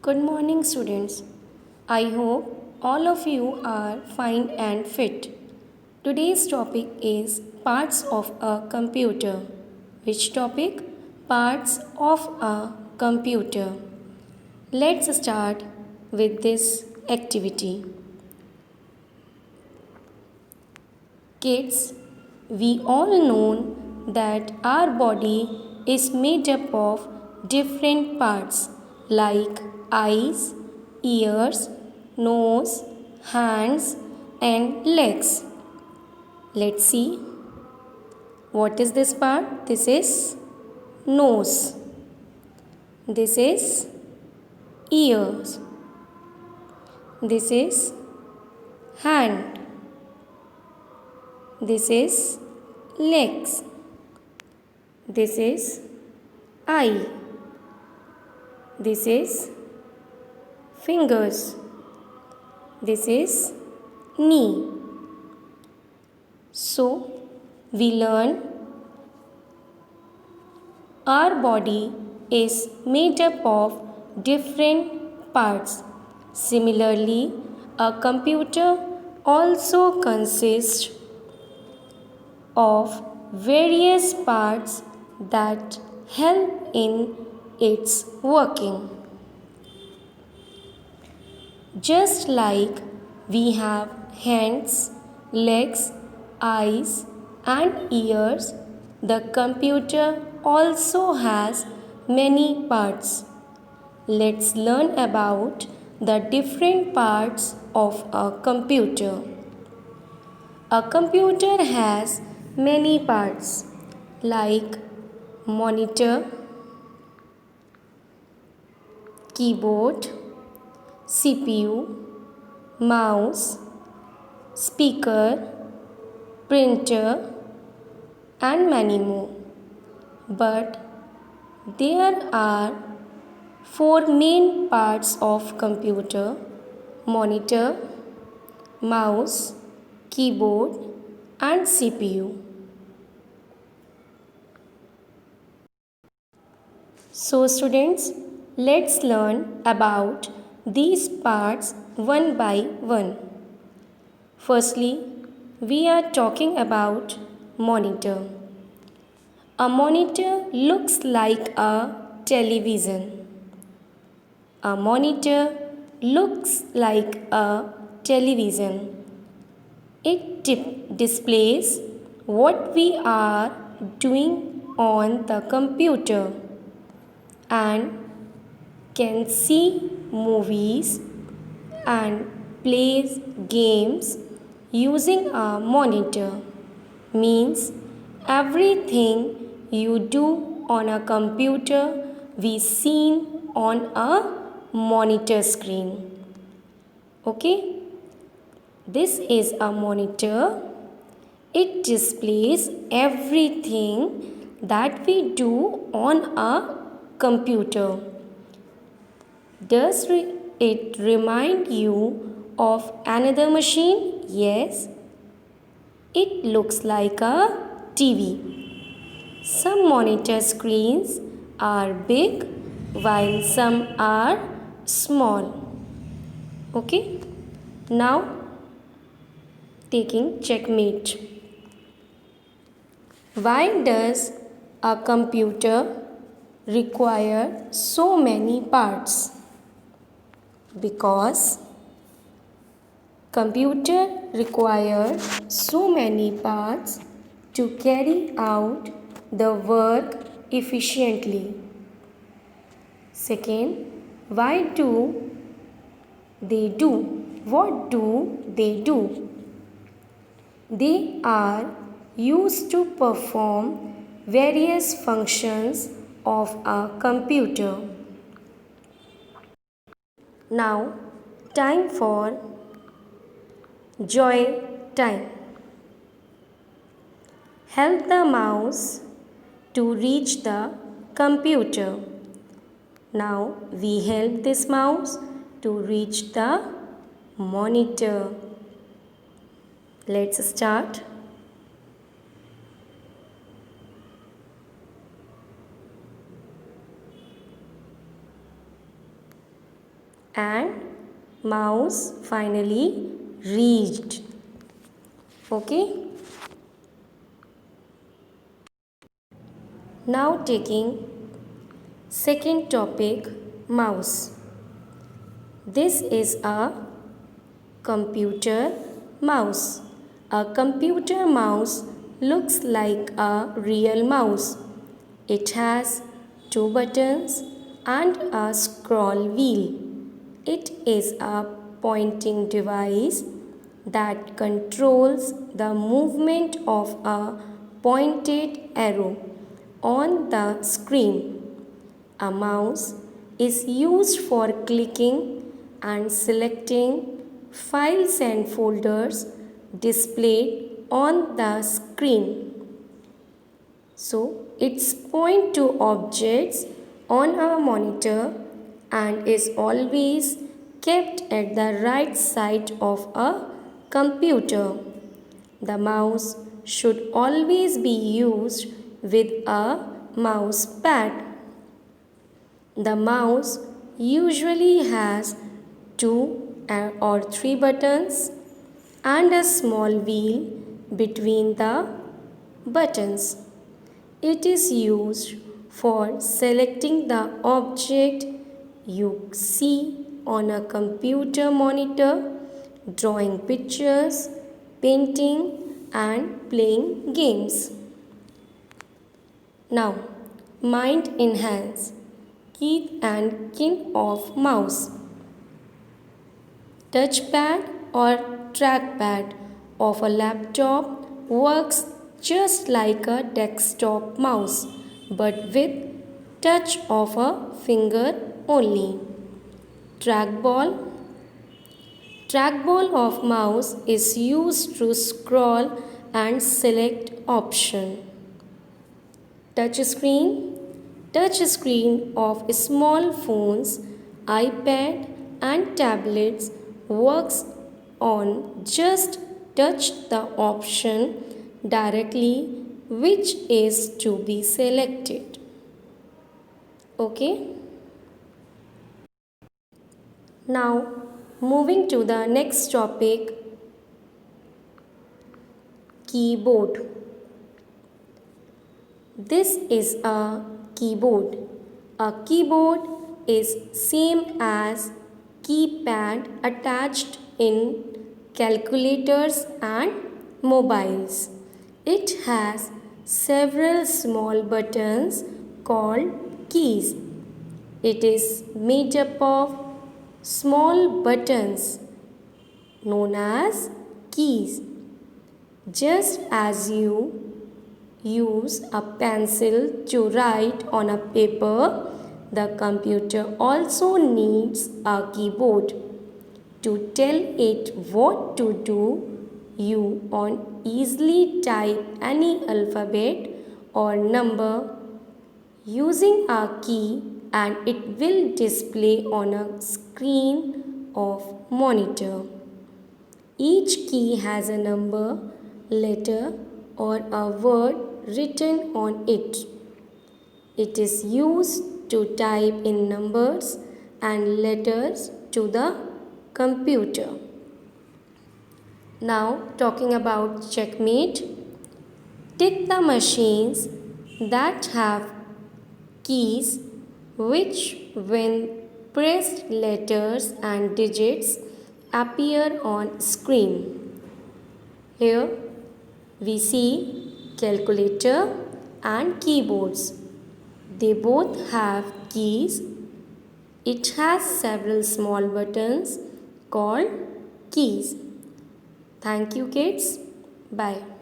Good morning, students. I hope all of you are fine and fit. Today's topic is parts of a computer. Which topic? Parts of a computer. Let's start with this activity. Kids, we all know that our body is made up of different parts like eyes, ears, nose, hands, and legs. Let's see. What is this part? This is nose. This is ears. This is hand. This is legs. This is eye. This is fingers. This is knee. So, we learn our body is made up of different parts. Similarly, a computer also consists of various parts that help in its working. Just like we have hands, legs, eyes, and ears, the computer also has many parts. Let's learn about the different parts of a computer. A computer has many parts like monitor, keyboard, CPU, mouse, speaker, printer, and many more. But there are four main parts of computer: monitor, mouse, keyboard, and CPU. So students, let's learn about these parts one by one. Firstly, we are talking about monitor. A monitor looks like a television. A monitor looks like a television. It displays what we are doing on the computer and can see movies and plays games using a monitor. Means everything you do on a computer we seen on a monitor screen. Okay, this is a monitor. It displays everything that we do on a computer. Does it remind you of another machine? Yes. It looks like a TV. Some monitor screens are big while some are small. Okay. Now taking checkmate. Why does a computer require so many parts? Because computer require so many parts to carry out the work efficiently. Second, why do they do? What do they do? They are used to perform various functions of a computer. Now, time for joy time. Help the mouse to reach the computer. Now, we help this mouse to reach the monitor. Let's start. and mouse finally reached. Okay. Now taking second topic, mouse. This is a computer mouse. A computer mouse looks like a real mouse. It has two buttons and a scroll wheel. It is a pointing device that controls the movement of a pointed arrow on the screen. A mouse is used for clicking and selecting files and folders displayed on the screen. So, it's point to objects on a monitor and is always kept at the right side of a computer. The mouse should always be used with a mouse pad. The mouse usually has two or three buttons and a small wheel between the buttons. It is used for selecting the object you see on a computer monitor, drawing pictures, painting, and playing games. Now, mind enhance. Key and kin of mouse. Touchpad or trackpad of a laptop works just like a desktop mouse but with touch of a finger only. Trackball. Trackball of mouse is used to scroll and select option. Touchscreen. Touchscreen of small phones, iPad and tablets works on just touch the option directly which is to be selected. Okay. Now moving to the next topic, keyboard. This is a keyboard. A keyboard is same as keypad attached in calculators and mobiles. It has several small buttons called keys. It is made up of small buttons known as keys. Just as you use a pencil to write on a paper, the computer also needs a keyboard. To tell it what to do, you on easily type any alphabet or number using a key and it will display on a screen of monitor. Each key has a number, letter or a word written on it. It is used to type in numbers and letters to the computer. Now talking about checkmate. Tick the machines that have keys which when pressed letters and digits appear on screen. Here we see calculator and keyboards. They both have keys. It has several small buttons called keys. Thank you kids. Bye.